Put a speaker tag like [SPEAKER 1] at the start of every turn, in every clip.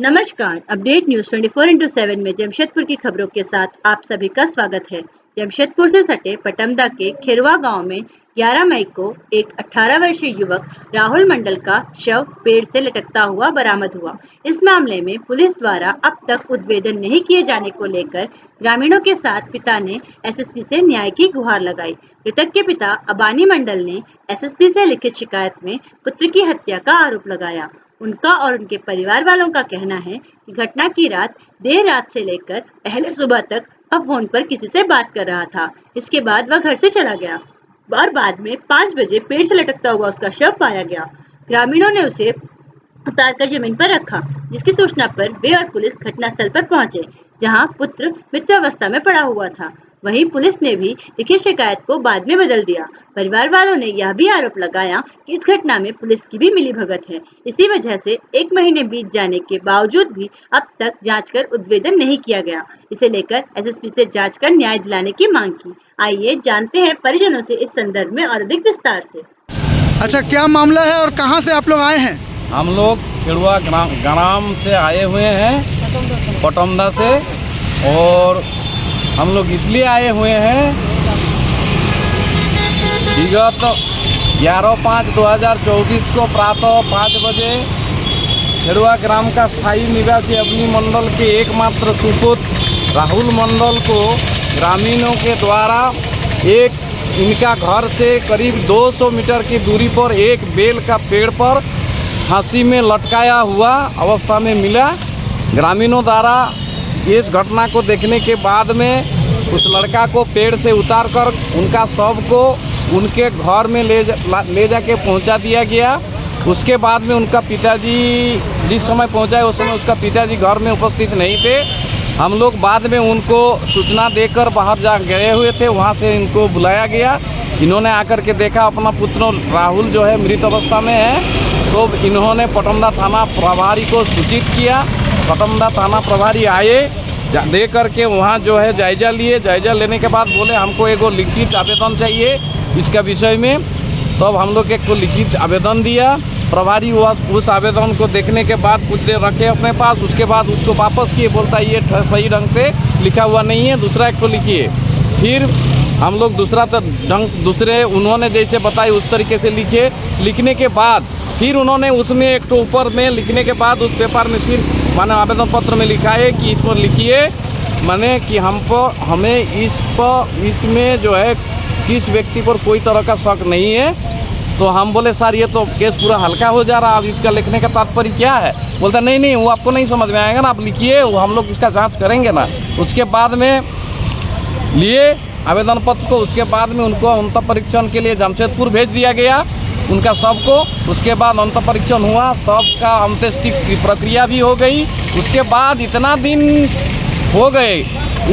[SPEAKER 1] नमस्कार, update news 24x7 में जमशेदपुर की खबरों के साथ आप सभी का स्वागत है। जमशेदपुर से सटे पटमदा के खेरवा गांव में 11 मई को एक 18 वर्षीय युवक राहुल मंडल का शव पेड़ से लटकता हुआ बरामद हुआ। इस मामले में पुलिस द्वारा अब तक उद्भेदन नहीं किए जाने को लेकर ग्रामीणों के साथ पिता ने एसएसपी से न्याय की गुहार लगाई। मृतक के पिता अबानी मंडल ने एसएसपी से लिखित शिकायत में पुत्र की हत्या का आरोप लगाया। उनका और उनके परिवार वालों का कहना है कि घटना की रात देर रात से लेकर पहले सुबह तक वह फोन पर किसी से बात कर रहा था। इसके बाद वह घर से चला गया और बाद में 5 बजे पेड़ से लटकता हुआ उसका शव पाया गया। ग्रामीणों ने उसे उतारकर जमीन पर रखा, जिसकी सूचना पर वे और पुलिस घटनास्थल पर पहुंचे, जहां पुत्र मृतावस्था में पड़ा हुआ था। वहीं पुलिस ने भी लिखित शिकायत को बाद में बदल दिया। परिवार वालों ने यह भी आरोप लगाया कि इस घटना में पुलिस की भी मिलीभगत है। इसी वजह से 1 महीने बीत जाने के बावजूद भी अब तक जांच कर उद्भेदन नहीं किया गया। इसे लेकर एसएसपी से जांच कर न्याय दिलाने की मांग की। आइए जानते हैं परिजनों से इस संदर्भ में और अधिक विस्तार से।
[SPEAKER 2] अच्छा, क्या मामला है और कहां से आप लोग आए हैं?
[SPEAKER 3] हम लोग खेड़ुआ ग्राम से आए हुए हैं, पटमदा से, और हम लोग इसलिए आए हुए हैं, विगत 11/5/2024 को प्रातः 5 बजे खेड़ुआ ग्राम का स्थायी निवासी अबनी मंडल के एकमात्र सुपुत्र राहुल मंडल को ग्रामीणों के द्वारा इनका घर से करीब 200 मीटर की दूरी पर एक बेल का पेड़ पर फांसी में लटकाया हुआ अवस्था में मिला। ग्रामीणों द्वारा इस घटना को देखने के बाद में उस लड़का को पेड़ से उतारकर उनका शव को उनके घर में ले जाके पहुंचा दिया गया। उसके बाद में उनका पिताजी जिस समय पहुंचाए उस समय उसका पिताजी घर में उपस्थित नहीं थे। हम लोग बाद में उनको सूचना देकर बाहर जा गए हुए थे, वहां से इनको बुलाया गया। इन्होंने आकर के देखा अपना पुत्र राहुल जो है मृत अवस्था में है, तो इन्होंने पटमदा थाना प्रभारी को सूचित किया। पटमदा थाना प्रभारी आए, दे करके वहाँ जो है जायजा लिए। जायजा लेने के बाद बोले हमको एगो लिखित आवेदन चाहिए इसका विषय में। तो अब हम लोग एक को लिखित आवेदन दिया। प्रभारी उस आवेदन को देखने के बाद कुछ देर रखे अपने पास, उसके बाद उसको वापस किए, बोलता ये सही ढंग से लिखा हुआ नहीं है, दूसरा एक को लिखिए। फिर हम लोग दूसरे उन्होंने जैसे बताई उस तरीके से लिखे। लिखने के बाद फिर उन्होंने उसमें एक तो ऊपर में लिखने के बाद उस पेपर में फिर माने आवेदन पत्र में लिखा है कि इस पर लिखिए माने कि हमें इसमें जो है किस व्यक्ति पर कोई तरह का शक नहीं है। तो हम बोले सर ये तो केस पूरा हल्का हो जा रहा है, अब इसका लिखने का तात्पर्य क्या है? बोलता नहीं वो आपको नहीं समझ में आएगा ना, आप लिखिए, वो हम लोग इसका जाँच करेंगे ना। उसके बाद में लिए आवेदन पत्र को, उसके बाद में उनको अंत परीक्षण के लिए जमशेदपुर भेज दिया गया उनका शव को। उसके बाद अंत परीक्षण हुआ, शव का अंत्येष्टि की प्रक्रिया भी हो गई। उसके बाद इतना दिन हो गए,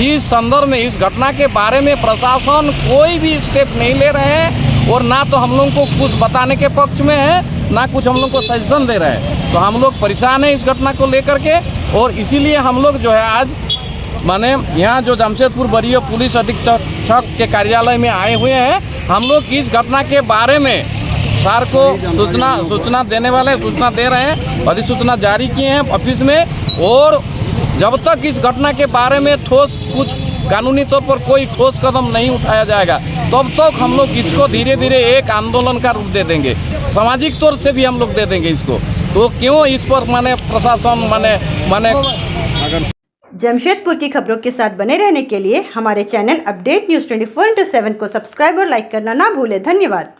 [SPEAKER 3] इस संदर्भ में इस घटना के बारे में प्रशासन कोई भी स्टेप नहीं ले रहे हैं, और ना तो हम लोग को कुछ बताने के पक्ष में है, ना कुछ हम लोग को सजेशन दे रहे हैं। तो हम लोग परेशान हैं इस घटना को लेकर के, और इसीलिए हम लोग जो है आज माने यहाँ जो जमशेदपुर वरीय पुलिस अधीक्षक के कार्यालय में आए हुए हैं। हम लोग इस घटना के बारे में सर को सूचना देने वाले सूचना दे रहे हैं, अधिसूचना जारी किए हैं ऑफिस में। और जब तक इस घटना के बारे में ठोस कुछ कानूनी तौर पर कोई ठोस कदम नहीं उठाया जाएगा, तब तक हम लोग इसको धीरे धीरे एक आंदोलन का रूप दे देंगे, सामाजिक तौर से भी हम लोग दे देंगे इसको। तो क्यों इस पर माने प्रशासन माने
[SPEAKER 1] जमशेदपुर की खबरों के साथ बने रहने के लिए हमारे चैनल अपडेट न्यूज 24x7 को सब्सक्राइब और लाइक करना ना भूलें। धन्यवाद।